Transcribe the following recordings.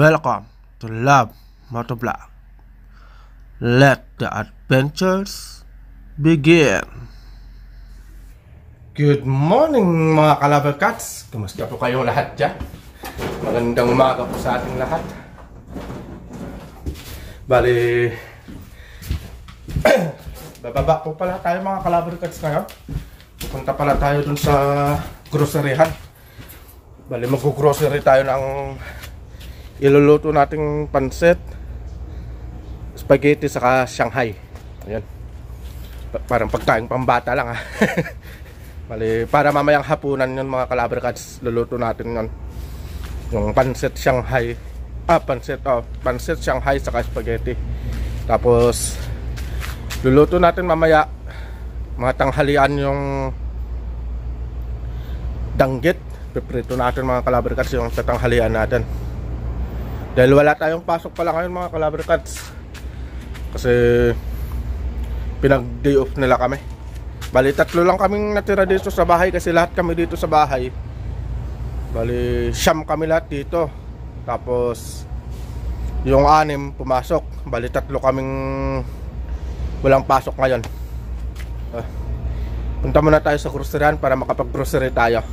Welcome to Love Motovlog. Let the adventures begin. Good morning mga Kalaber Cats. Kumusta po kayong lahat dyan? Magandang umaga po sa ating lahat. Bali bababa po pala tayo mga Kalaber Cats ngayon. Pupunta pala tayo dun sa groceryhan. Bali mag-grocery tayo ng iluluto nating pansit, spaghetti saka Shanghai. Ayan. Parang pagkain pambata lang ha. Bali para mamayang hapunan yun mga Kalaber Cats, luluto natin yun. Yung pansit Shanghai. Pansit Shanghai saka spaghetti. Tapos luluto natin mamaya mga tanghalian yung danggit. Piprito natin mga Kalaber Cats yung tatanghalian natin. Dahil wala tayong pasok pala ngayon mga Kalaber Cats, kasi pinag-day off nila kami. Bali tatlo lang kaming natira dito sa bahay, kasi lahat kami dito sa bahay. Bali siyam kami lahat dito. Tapos yung 6 pumasok. Bali tatlo kaming walang pasok ngayon. Punta muna tayo sa groceryan para makapag-grocery tayo.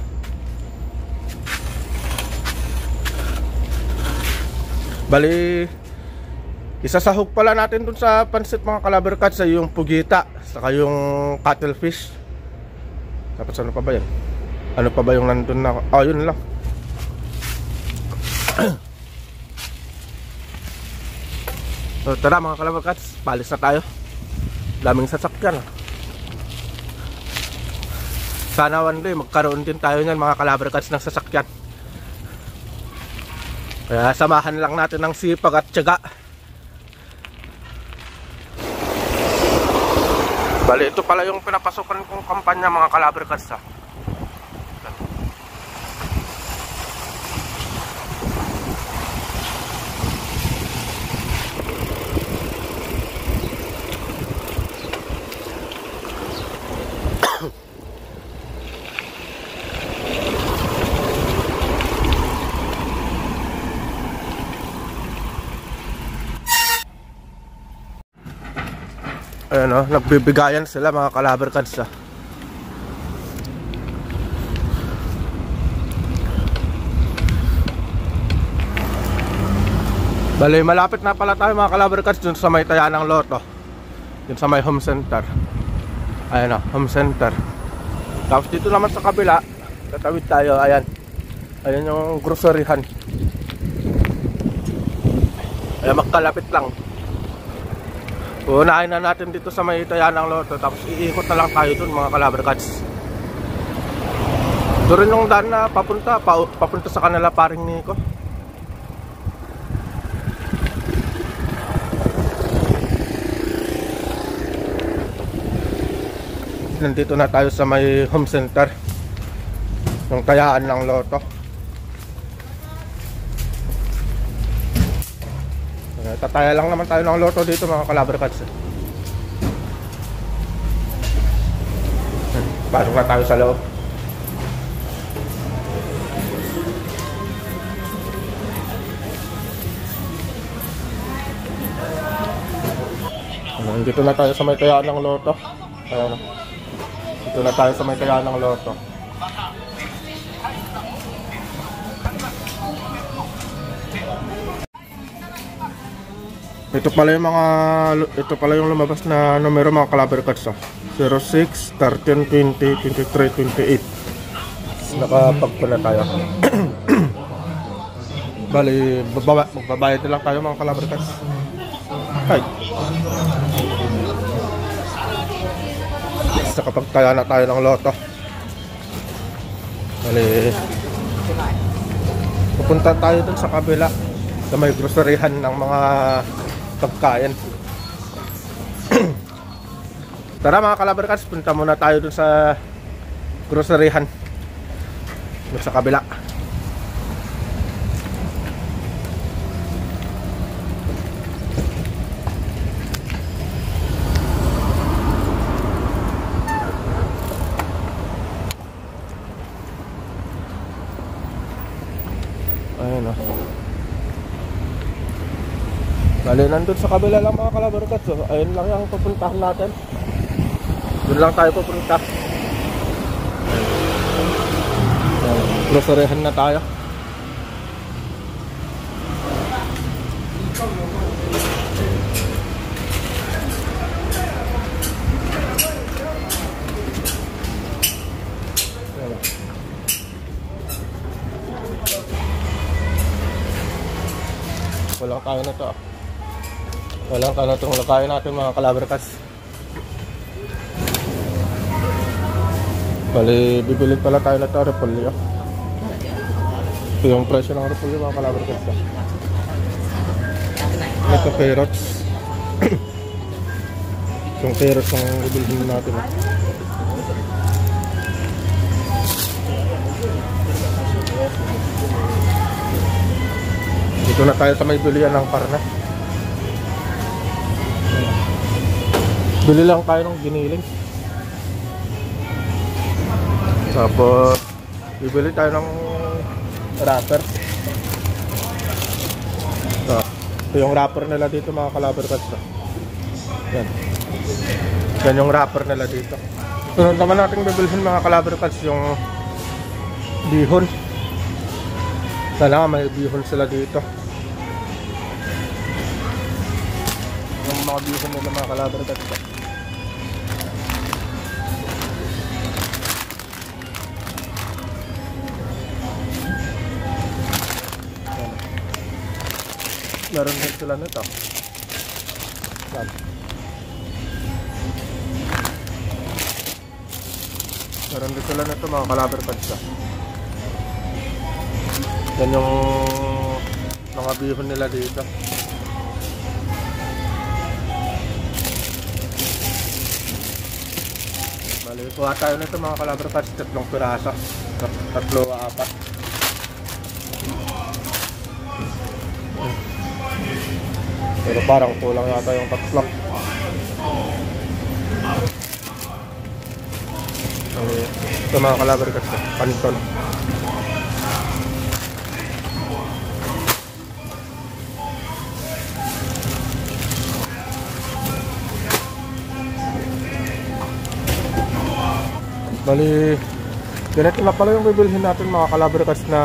Bali isasahog pala natin dun sa pansit mga Kalaber Cats ay yung pugita saka yung cuttlefish. Tapos ano pa ba yan? Ano pa ba yung nandun na? Oh, yun lang. So tara mga Kalaber Cats, palis na tayo. Daming sasakyan. Sana one day magkaroon din tayo niyan mga Kalaber Cats ng sasakyan. Kaya samahan lang natin ng sipag at tiyaga. Bali ito pala yung pinapasokan kong kampanya mga Kalaber Cats ha. Ayan o, nagbibigayan sila mga Kalaber Cats ha. Bali malapit na pala tayo mga Kalaber Cats dun sa may Tayanang Loto, dun sa may home center. Ayan o, home center. Tapos dito naman sa kabila, tatawid tayo, ayan. Ayan yung groceryhan. Ayan, magkalapit lang. Unahin na natin dito sa may Tayanang Loto, tapos iikot na lang tayo dun mga Kalaber Cats. Doon rin yung daan na papunta sa kanila paring Nico. Nandito na tayo sa may home center, yung Tayanang Loto. Tataya lang naman tayo ng loto dito mga Kalaber Cats. Pasok na tayo sa loob. Dito na tayo sa may Tayanang Loto. Ayan. Dito na tayo sa may Tayanang Loto. Ito pala yung lumabas na numero mga Kalaber Cats 06, 13, 20, 23, 28. Nakapagpa na tayo. Bali magbabayad na lang tayo mga Kalaber Cats. Ay. Nakapagtaya na tayo ng loto. Bali pupunta tayo dun sa kabila, sa may groceryhan ng mga pagkain. Tara mga Kalaber Cats, punta muna tayo dun sa groceryhan, dun sa kabila. Ayun o. Bali, nandun sa kabila lang mga kalabarkats. So, ayun lang yung pupuntahan natin. Doon lang tayo pupunta. Groceryhan na tayo. Walang tayo na to. Walang tayo na itong lakayan natin mga kalabarkats. Bali, bibili pala tayo na ito, repolyo. Ito yung presyo ng repolyo mga kalabarkats. Ito carrots. Yung carrots ang bibilhin natin. Dito na tayo sa may bilihan ng karne. Bili lang tayo ng giniling. Tapos bibili tayo ng wrapper. Ito yung wrapper nila dito mga kalabarkats. Yan. Yan yung wrapper nila dito. Sunod naman natin bibilhin mga kalabarkats yung bihon. Sana may bihon sila dito. Yung mga bihon nila mga kalabarkats. Meron din sila nito. Yan. Meron din sila nito mga kalabarkats. Yan yung mga bihon nila dito. Bali, kuha tayo nito mga kalabarkats. 3 piraso. 3 o 4. Pero parang kulang yata yung 3. Ito mga kalabarkats, kanton. Bali, ganito na pala yung bibilhin natin mga kalabarkats na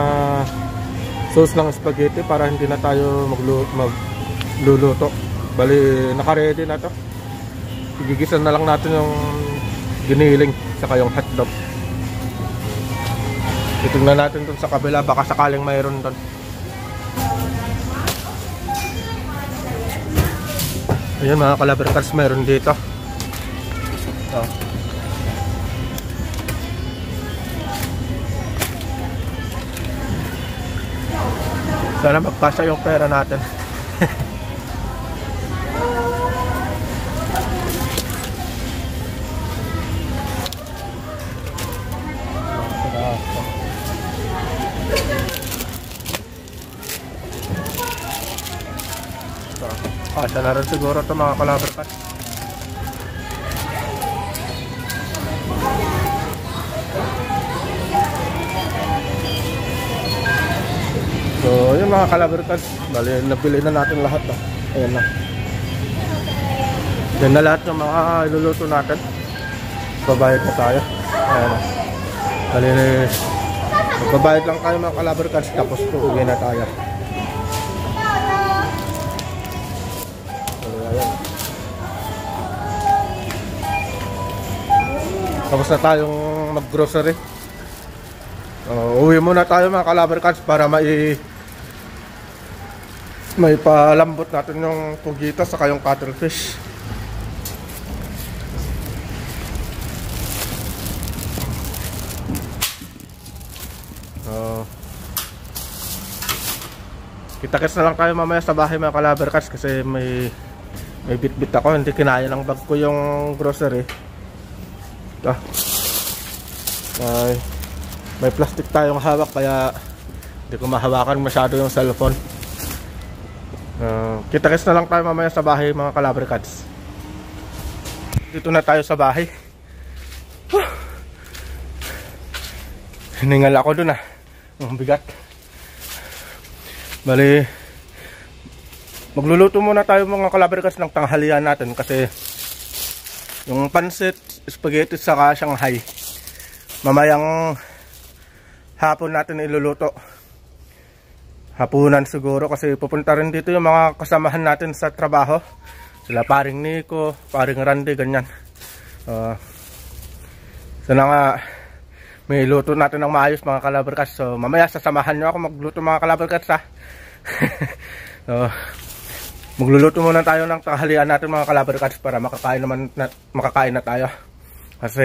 sauce ng spaghetti para hindi na tayo magluluto. Bali, naka-ready na to. Gigisan na lang natin yung giniling saka yung hotdog. Titingnan natin dun sa kabila, baka sakaling mayroon dun. Ayan mga kalabarkats, mayroon dito. Sana magkasya yung pera natin. Kasya na rin siguro ito mga kalabarkats. So yun mga kalabarkats, bali nabili na natin lahat. Ayan na. Yan na lahat ng mga iluluto natin. Babayad na tayo. Ayan na. Bali magbabayad lang tayo mga kalabarkats, tapos uuwi na tayo. Tapos na tayong mag-grocery. Uwi muna tayo mga kalabarkats para may palambot natin yung pugita saka yung cuttlefish. Kita-kits na lang tayo mamaya sa bahay mga kalabarkats kasi may bit-bit ako, hindi kinaya ng bag ko yung grocery. May plastic tayong hawak kaya hindi ko mahawakan masyado yung cellphone. Kita-kits na lang tayo mamaya sa bahay mga kalabarkats. Dito na tayo sa bahay. Hiningal ako dun ang bigat. Bali Magluluto muna tayo mga kalabarkats ng tanghalian natin kasi yung pansit, spaghetti saka Shanghai mamayang hapon natin iluluto. Hapunan siguro kasi pupunta rin dito yung mga kasamahan natin sa trabaho. Sila paring Nico, paring Randy, ganyan. Sana nga may luto natin ng maayos mga kalabarkats. So mamaya sasamahan nyo ako magluto mga kalabarkats ha. So magluluto muna tayo ng tanghalian natin mga kalabarkats para makakain na tayo. Kasi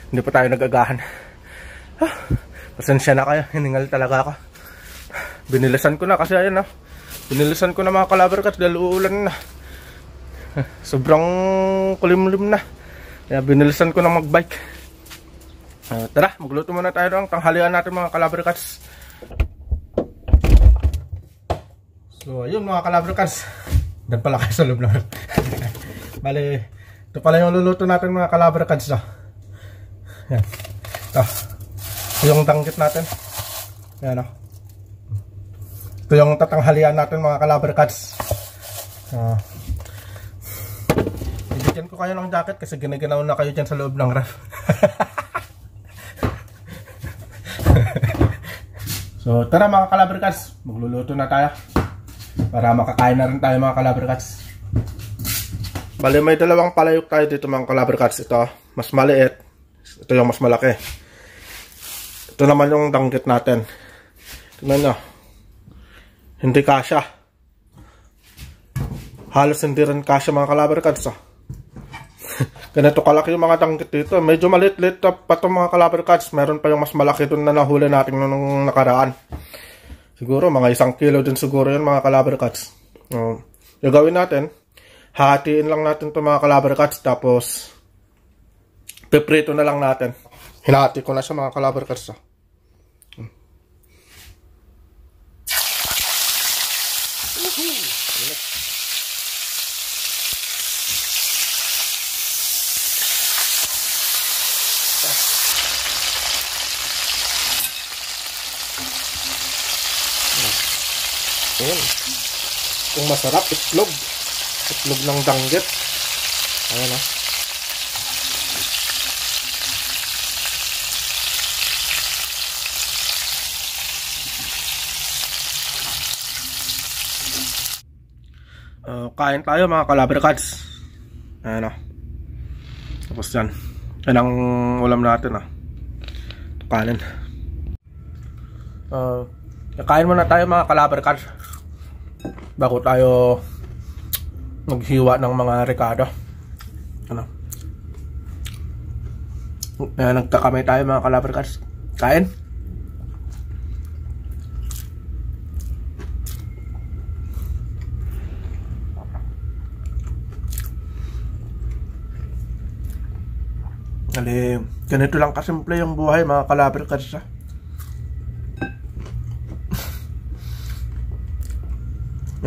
hindi pa tayo nagagahan. Pasensya na kayo, hiningal talaga ako. Binilisan ko na kasi ayun binilisan ko na mga kalabarkats dahil uulan na. Sobrang kulimlim na. Kaya binilisan ko na magbike. Tara, magluto muna tayo ng tanghalian natin mga kalabarkats. So ayun mga kalabarkats, dan pala kayo sa loob naman. Bale, ito pala yung luluto natin mga kalabarkats. Yan. Ito yung tanggit natin. Yan ito yung tatanghalian natin mga kalabarkats. Ibigyan ko kayo ng jacket kasi ginaganaw na kayo dyan sa loob ng ref. So tara mga kalabarkats, magluluto na tayo para makakain na rin tayo mga kalabarkats. Bale may dalawang palayok tayo dito mga kalabarkats. Ito mas maliit, ito yung mas malaki. Ito naman yung danggit natin. Tingnan nyo, hindi kasya. Halos hindi rin kasya mga kalabarkats. Ganito kalaki yung mga danggit dito. Medyo maliit-lit pa itong mga kalabarkats. Meron pa yung mas malaki dun na nahuli natin nung nakaraan. Siguro mga 1 kilo din siguro yun mga kalabarkats. Yung gawin natin, hahatiin lang natin itong mga kalabarkats. Tapos piprito na lang natin. Hinahati ko na siya mga kalabarkats. Ayan. Kung masarap, itlog ng danggit. Ayan kain tayo mga kalabarkats. Ayan tapos yan. Yan ang ulam natin kanin. Kain muna tayo mga kalabarkats bago tayo maghiwa ng mga rekado. Nagkakamay tayo mga kalabarkats. Kain. Ganito lang kasimple yung buhay mga kalabarkats.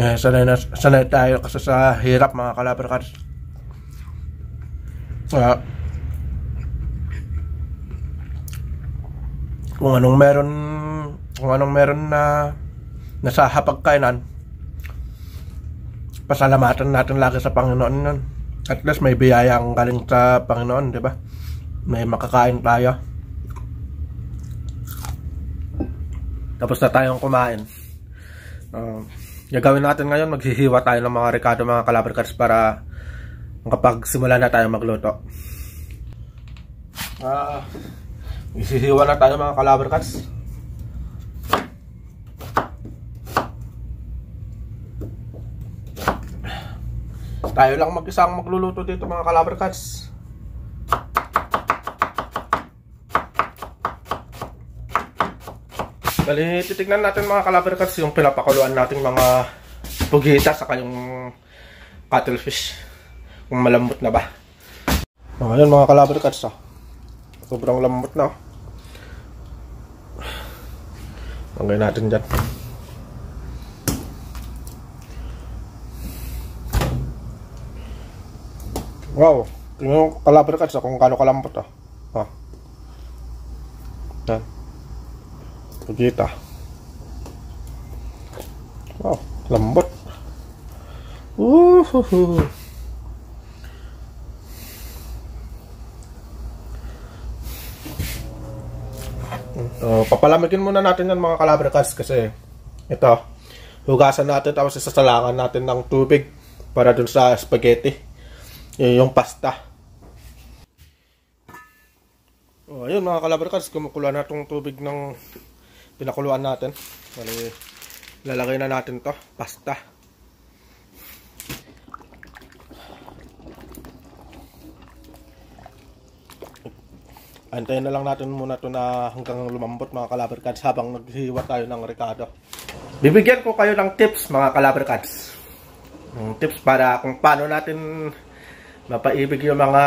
Sanay tayo kasi sa hirap mga kalabarkats. Kung anong meron na nasa hapagkainan, pasalamatan natin lagi sa Panginoon nun. At least may biyaya ang galing sa Panginoon, di ba? May makakain tayo. Tapos na tayong kumain. Gagawin natin ngayon, maghihiwa tayo ng mga rekado mga kalabarkats para makapagsimula na tayo magluto. Isihiwa na tayo mga kalabarkats. Tayo lang mag-isang magluluto dito mga kalabarkats. Bali, titignan natin mga kalabarkats yung pinapakuluan natin mga pugita saka yung cuttlefish. Kung malambot na ba. Ayan mga kalabarkats sobrang lambot na. Lagay natin dyan. Wow, tingnan yung kalabarkats kung gaano kalambot Yan. Pugita. Wow, lambot. Uhuhu. Papalamigin muna natin yan mga kalabricats kasi ito, hugasan natin tapos isasalangan natin ng tubig para dun sa spaghetti, yung pasta. Ayun mga kalabricats, kumukulo na itong tubig ng pinakuluan natin. Bali, lalagay na natin to pasta. Antayin na lang natin muna ito na hanggang lumambot mga kalabricats habang naghihiwa tayo ng ricado. Bibigyan ko kayo ng tips mga kalabricats. Tips para kung paano natin mapaibig yung mga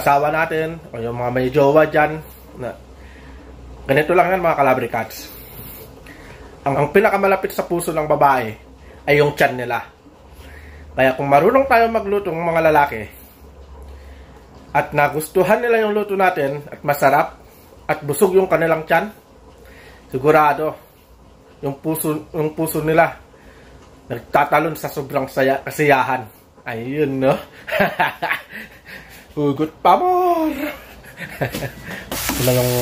asawa natin o yung mga may jowa dyan. Ganito lang yan mga kalabricats. Ang pinakamalapit sa puso ng babae ay yung tiyan nila. Kaya kung marunong tayo magluto ng mga lalaki at nagustuhan nila yung luto natin at masarap at busog yung kanilang tiyan, sigurado yung puso nila nagtatalon sa sobrang kasiyahan. Ayun, no? Hugot pa more! Ito na yung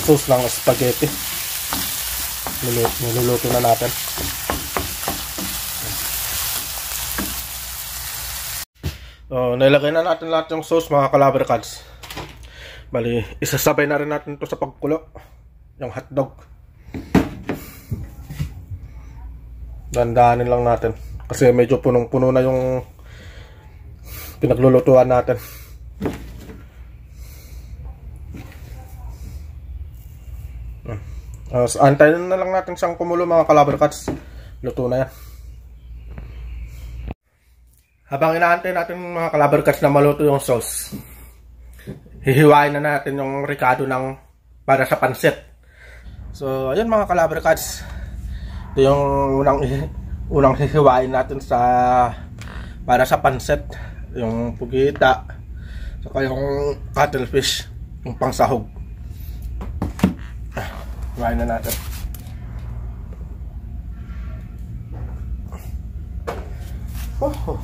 sauce ng spaghetti. Niluluto na natin. Nilagay na natin lahat yung sauce mga kalabricats. Bali, isasabay na rin natin ito sa pagkulo. Yung hotdog. Dandahanin lang natin. Kasi medyo punong-puno na yung pinaglulutuan natin. Antayin na lang natin siyang kumulo mga kalabricats. Luto na yan. Habang inaantay natin mga kalabricats na maluto yung sauce, hihiwain na natin yung ricado para sa pansit. So ayun mga kalabricats, ito yung unang hihiwain natin para sa pansit, yung pugita, saka yung cuttlefish, yung pangsahog. Hiwain na natin. Oh.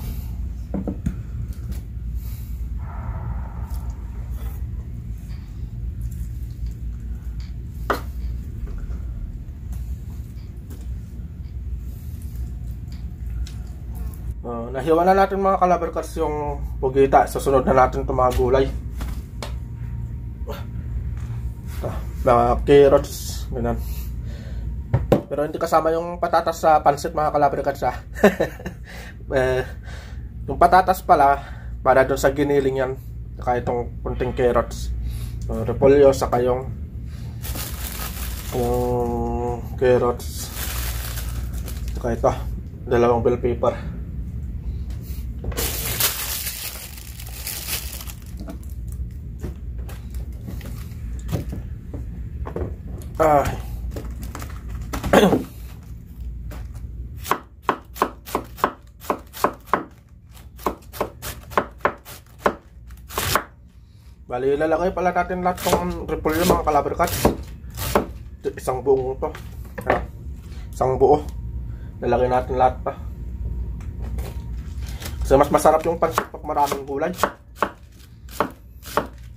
Nahiwa na natin mga kalabricats yung pugita. Susunod na natin itong mga gulay. Mga carrots, ganun. Pero hindi kasama yung patatas sa pansit mga kalabricats ha. Yung patatas pala para doon sa giniling yan. Saka itong punting carrots, repolyo, saka yung carrots, saka ito, dalawang bell pepper. Bali, ilalagay pala natin lahat ng repolyo mga kalabricats. Isang buong to. Isang buo. Lalagay natin lahat pa. Kasi mas masarap yung pansit pag maraming gulay.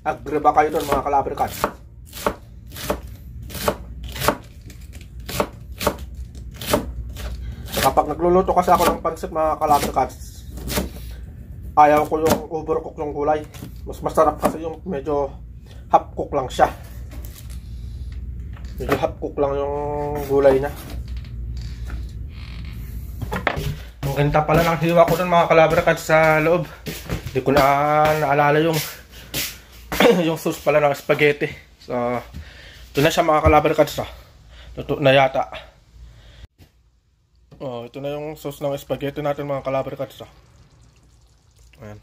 Agree ba kayo doon mga kalabricats? Kapag nagluluto kasi ako ng pansit mga kalabricats, ayaw ko yung overcook ng gulay. Mas masarap kasi yung medyo half cook lang siya. Medyo half cook lang yung gulay niya. Ang ganda pala ng hiwa ko dun mga kalabricats sa loob. Hindi ko na naalala yung yung sauce pala ng spaghetti. So ito na siya mga kalabricats. Luto na yata. Ito na yung sauce ng spaghetti natin mga kalabricats. Ayan.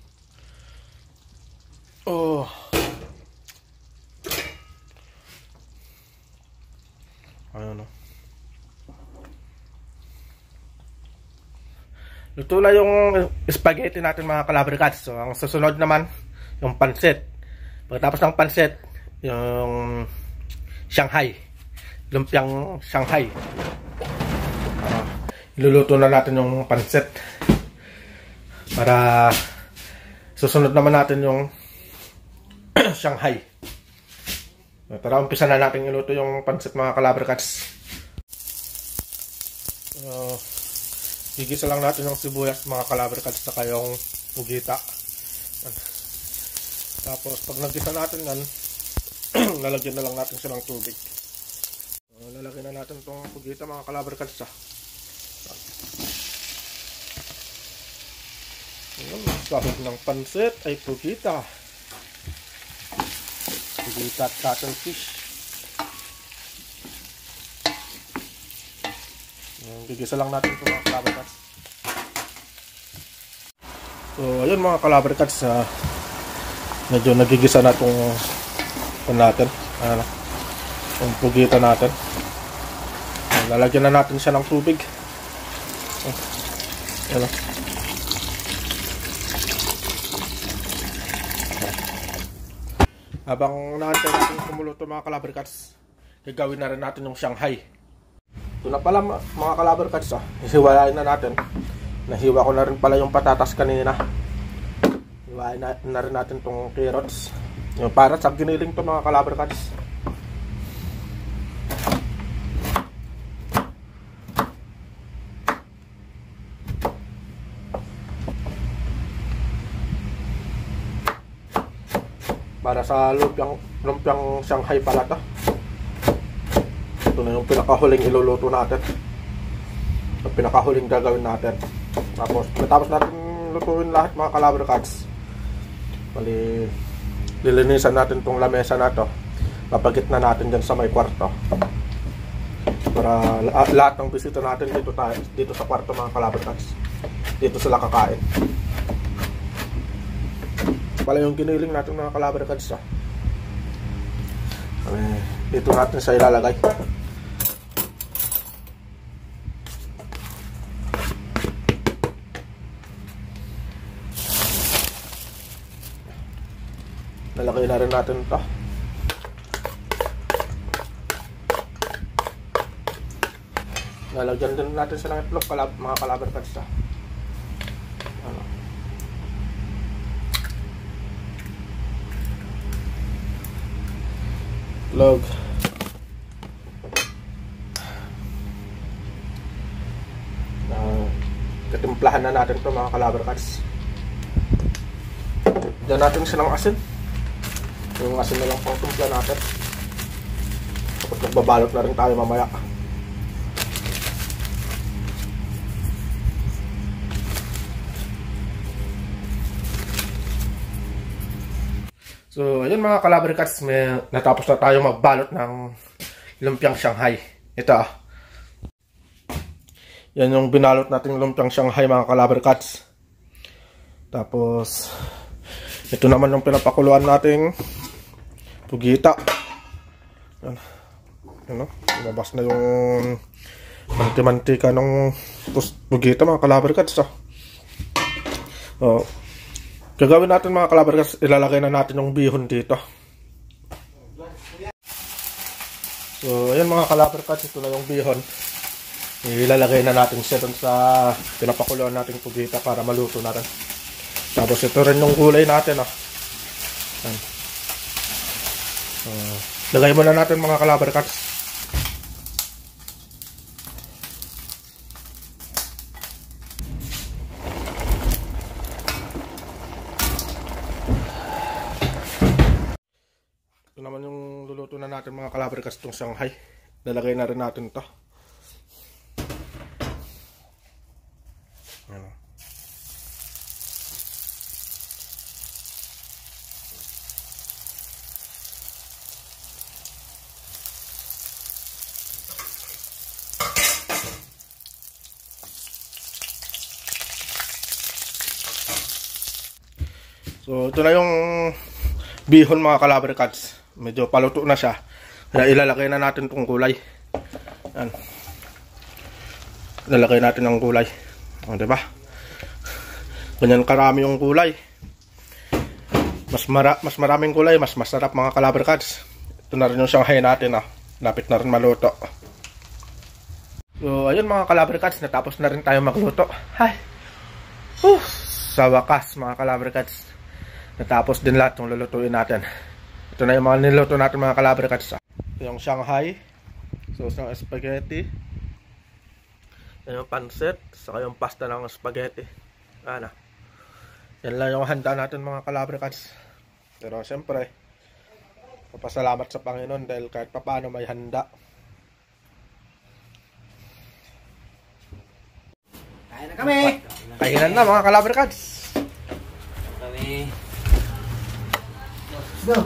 Ayan. Luto na yung spaghetti natin mga kalabricats. So ang susunod naman yung pansit. Pagkatapos ng pansit, yung Shanghai, lumpiang Shanghai. Iluluto na natin yung pansit. Para susunod naman natin yung Shanghai. Tara, umpisa na natin iluto yung pansit mga Calabar Cats. Gigisa lang natin yung sibuyas mga Calabar Cats saka yung pugita. Tapos pag nagisa natin yan, lalagyan na lang natin siya ng tubig. Lalagyan na natin itong pugita mga Calabar Cats. Sahog ng pansit ay pugita. Pugita at cuttlefish. Gigisa lang natin ito mga Calabar Cats. So ayun mga Calabar Cats, medyo nagigisa na itong natin, yung pugita natin. Lalagyan na natin siya ng tubig. Habang naantay natin kumuluto mga Calabar Cats, gagawin na rin natin yung Shanghai. Ito na pala mga Calabar Cats, hiwalayin na natin. Nahiwa ko na rin pala yung patatas kanina. Hiwain na rin natin itong carrots. Yung para sa giniling to mga Calabar Cats. Para sa lumpiang Shanghai pala to. Ito na yung pinakahuling iluluto natin. Yung pinakahuling gagawin natin. Tapos natin lutuin lahat mga Calabar Cats. Bali, lilinisan natin itong lamesa na to. Papagit na natin dyan sa may kwarto. Para lahat ng bisita natin dito sa kwarto mga Calabar Cats. Dito sila kakain. Pala yung giniling natin mga Calabar Cats. Dito natin sa ilalagay. Lalagay na rin natin ito. Lalagyan din natin sa itlog mga Calabar Cats. Itlog. Katimplahan na natin ito mga Calabar Cats. Diyan natin silang asin. Yung asin na lang pang tumpla natin. Tapos nagbabalot na rin tayo mamaya. So ayun mga Calabar Cats, natapos na tayo magbalot ng lumpiang Shanghai. Ito yan yung binalot natin lumpiang Shanghai mga Calabar Cats. Tapos ito naman yung pinapakuluan nating pugita. Yan. Lumabas na yung mantika ng pugita mga Calabar Cats. Gagawin natin mga Calabar Cats, ilalagay na natin yung bihon dito. So ayan mga Calabar Cats, ito na yung bihon. Ilalagay na natin siya dun sa pinapakuluan nating pugita para maluto natin. Tapos ito rin yung gulay natin. Lagay muna natin mga Calabar Cats. Ito naman yung luluto na natin mga Calabar Cats, itong Shanghai. Lalagay na rin natin ito. So ito na yung bihon mga Calabar Cats. Medyo paluto na siya. Kaya ilalagay na natin itong gulay. Yan. Ilalagay natin ang gulay. O, diba? Ganyan karami yung gulay. Mas maraming gulay, mas masarap mga Calabar Cats. Ito na rin yung Shanghai natin. Lapit na rin maluto. So, ayun mga Calabricats, natapos na rin tayo magluto. Hay! Whew! Sa wakas mga Calabricats, natapos din lahat ng lulutuin natin. Ito na yung mga niluto natin mga Calabricats. Ito yung Shanghai, sauce ng spaghetti. Yan yung pancit, saka yung pasta ng spaghetti. Ano? Yan lang yung handa natin mga Calabricats. Pero siyempre, papasalamat sa Panginoon dahil kahit papaano may handa. Kain na kami! Kainan na mga Calabricats. Kami. Let's go!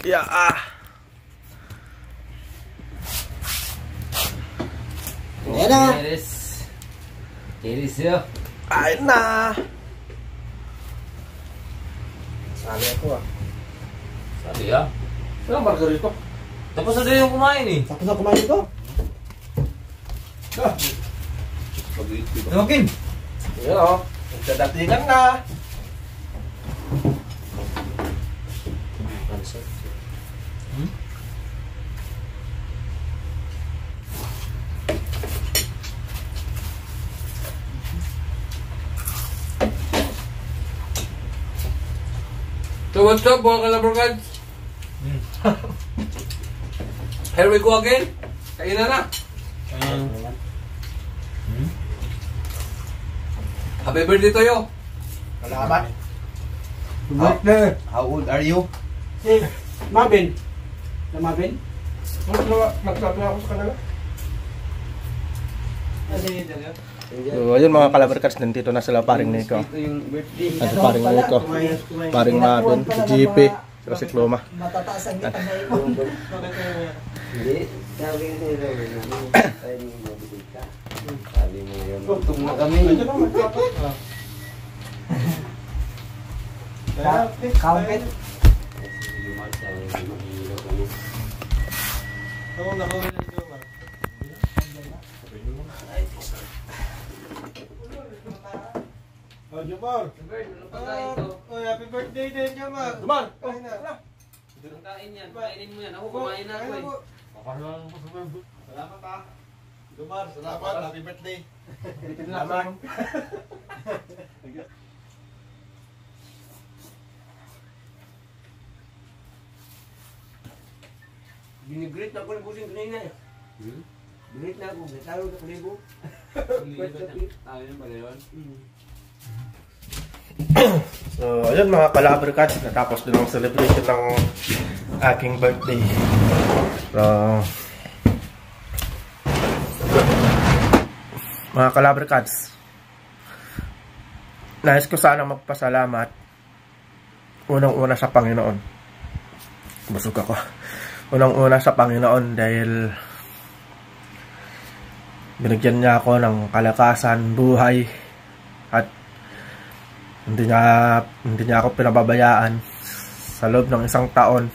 Yeah, Ayan na! Iris yun. kain na. Sabi ako Sabi ya? Walang margarito. Tapos na din yung kumain eh. Tapos na kumain ito. Tumakin! Yun o. Nagdadatingan na. So what's up mga Calabricats? Here we go again. Kain na. Happy birthday to you. Salamat. How old are you? Mabin. Na Mabin? Nagsabi ako sa kanila. Kasi So, ayun mga Calabricats, nandito na sila paring Nico. Ito yung birthday. At paring Nico. Paring Mabin, GP, saka si Kloma. matataas ang kita ngayon. Hindi. Sabi ko sa'yo Robert na tayo yung mabigay ka. Sabi mo yun. Gutom na kami. Count it. Oh, Jomar. Happy birthday din, Jomar. Jomar! Kain na. Kain yan. Kainin mo yan. Ako kumain na ako eh. Salamat ha. Jomar, salamat. Happy birthday. Salamat. Binigreet na ako ng busing kanina eh. Binigreet na ako. Tawag na kulibo. Tayo na pala yun. So, ayun mga Calabricats, natapos din ang celebration ng aking birthday. So, mga Calabricats, nais ko sana magpasalamat unang-una sa Panginoon. Busog ako. Unang-una sa Panginoon dahil binigyan niya ako ng kalakasan, buhay, at hindi niya ako pinababayaan sa loob ng isang taon.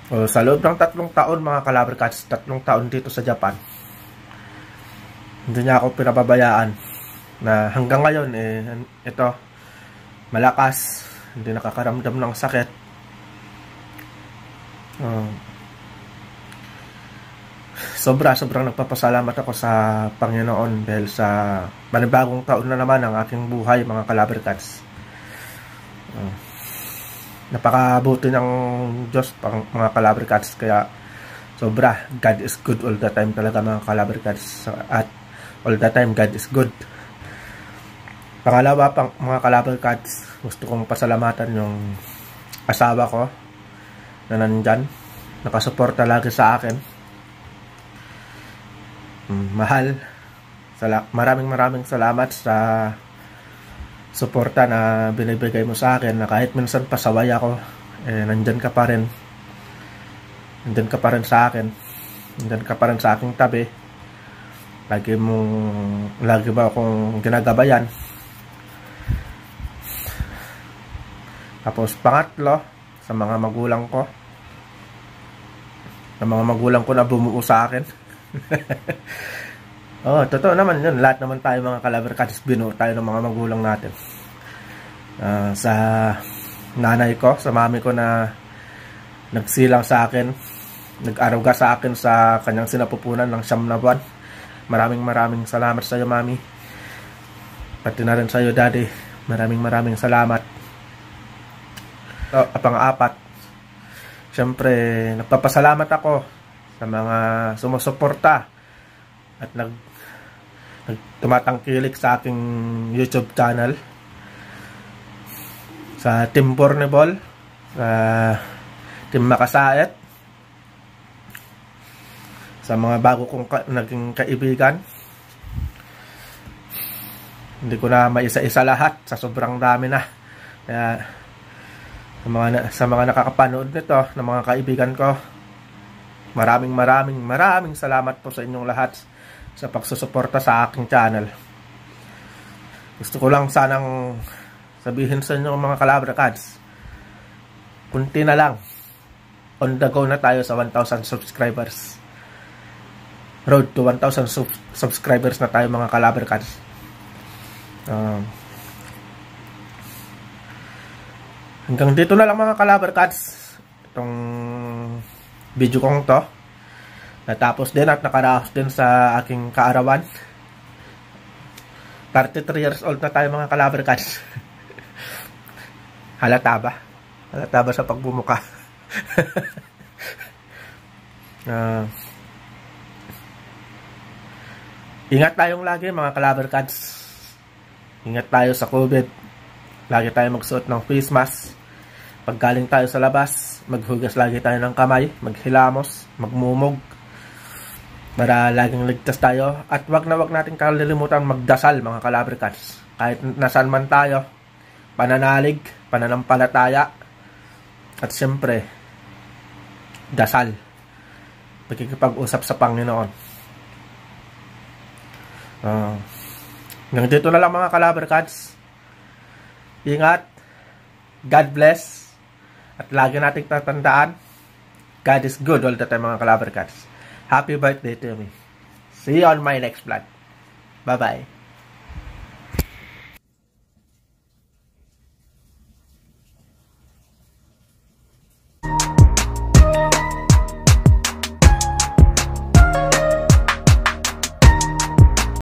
O sa loob ng 3 taon mga Calabricats, 3 taon dito sa Japan. Hindi niya ako pinababayaan na hanggang ngayon ito malakas, hindi nakakaramdam ng sakit. Sobrang nagpapasalamat ako sa Panginoon dahil sa panibagong taon na naman ang aking buhay mga Calabricats. Napakabuti ng Diyos mga Calabricats, kaya sobra, God is good all the time talaga mga Calabricats, at all the time God is good. Pangalawa pang mga Calabricats, gusto kong pasalamatan yung asawa ko na nandyan, nakasuporta lagi sa akin. Mahal, maraming salamat sa suporta na binibigay mo sa akin, na kahit minsan pasaway ako, nandyan ka pa rin. Nandyan ka pa rin sa akin. Nandyan ka pa rin sa aking tabi. Lagi ba akong ginagabayan. Tapos pangatlo, sa mga magulang ko. Sa mga magulang ko na bumuo sa akin. Oh, totoo naman yun. Lahat naman tayo mga Calabricats, binuo tayo ng mga magulang natin. Sa nanay ko, sa mami ko na nagsilang sa akin, nag-aruga sa akin sa kanyang sinapupunan ng 9 na buwan. Maraming salamat sa iyo, Mami. Pati na rin sa iyo, Daddy. Maraming salamat. Pang-apat, siyempre, nagpapasalamat ako sa mga sumusuporta at tumatangkilik sa aking YouTube channel, sa Team Borneball, sa Team Makasait, sa mga bago kong naging kaibigan. Hindi ko na maisa-isa lahat sa sobrang dami na. Kaya sa mga nakakapanood nito, ng mga kaibigan ko, maraming salamat po sa inyong lahat sa pagsusuporta sa aking channel. Gusto ko lang sanang sabihin sa inyo, mga Calabra Cats, kunti na lang, on the go na tayo sa 1,000 subscribers. Road to 1,000 subscribers na tayo, mga Calabra Cats. Hanggang dito na lang, mga Calabra Cats, itong video kong to. Natapos din at nakaraos din sa aking kaarawan. 33 years old na tayo, mga Calabra Cats. Halata ba? Halata ba sa pagbumuka? Ingat tayong lagi, mga Calabra Cats. Ingat tayo sa COVID. Lagi tayo magsuot ng face mask. Pag galing tayo sa labas, maghugas lagi tayo ng kamay, maghilamos, magmumog, para laging ligtas tayo. At wag natin kalilimutan magdasal, mga Calabra Cats. Kahit nasaan man tayo, pananalig, pananampalataya, at siyempre dasal, pagkikipag-usap sa Panginoon. Hanggang dito na lang, mga Calabra Cats. Ingat, God bless, at lagi nating tatandaan, God is good all the time, mga Calabra Cats. Happy birthday to me. See you on my next vlog. Bye-bye.